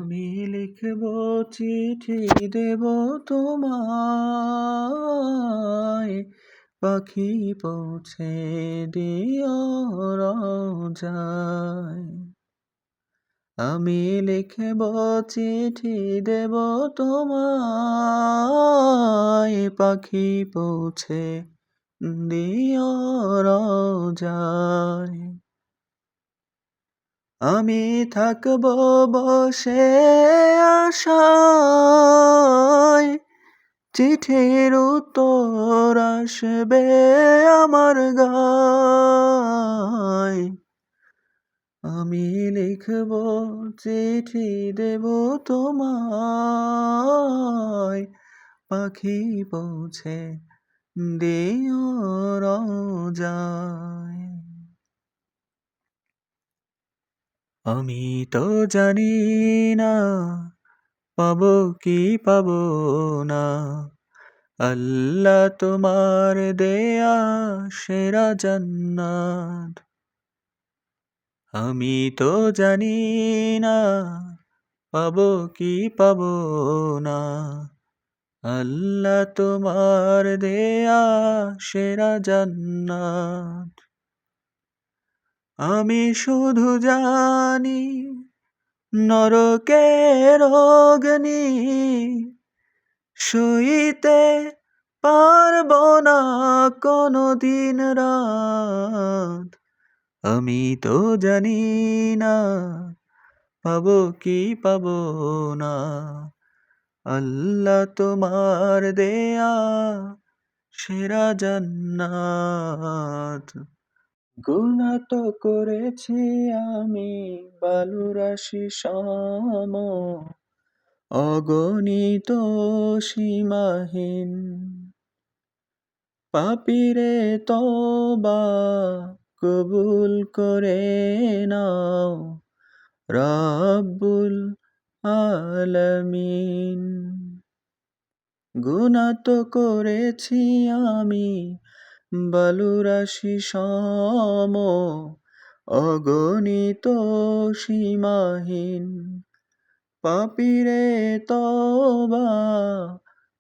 আমি লিখব চিঠি দেব তোমায়, পাখি পৌঁছে দিও রোজায়। আমি লিখব চিঠি দেব তোমায়, পাখি পৌঁছে দিও রোজায়। আমি থাকব বসে আশায়, চিঠির উত্তর আসবে আমার গায়। আমি লিখব চিঠি দেব তোমায়, পাখি পৌঁছে দিও রোজায়। আমি তো জানি না পাবো কি পাবো না, আল্লাহ তোমার দেয়া সেরা জান্নাত। আমি তো জানি না পাবো কি পাবো না, আল্লাহ তোমার দেয়া সেরা জান্নাত। আমি শুধু জানি নরকের অগ্নি সইতে পারবো না কোনো দিন রাত। আমি তো জানি না পাবো কি পাবো না, আল্লাহ তোমার দেয়া সেরা জান্নাত। গুনাহ তো করেছি আমি বালুরাশি সম, অগণিত সীমাহীন। পাপীরে তওবা কবুল করে নাও রাব্বুল আলামিন। গুনাহ তো করেছি আমি বালুরাশি সম, অগণিত সীমাহীন। পাপীরে তওবা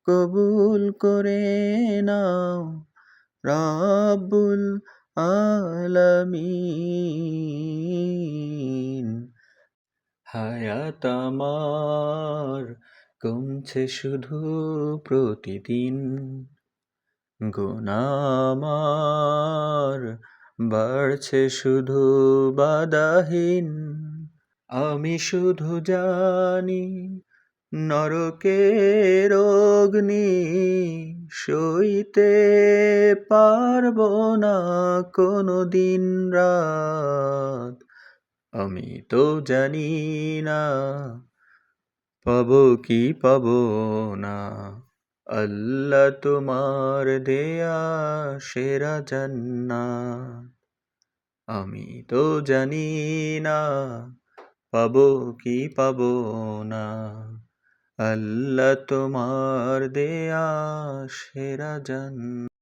কবুল করে নাও রাব্বুল আলামিন। হায়াত আমার কমছে শুধু প্রতিদিন, গুনাহ আমার বাড়ছে শুধু বাধাহীন। আমি শুধু জানি নরকের অগ্নি সইতে পারবো না কোনো দিন রাত। আমি তো জানি না পাবো কি পাবো না, আল্লাহ তোমার দেয়া সেরা জান্নাত। আমি তো জানি না পাবো কি পাবো না, আল্লাহ তোমার দেয়া সেরা জান্নাত।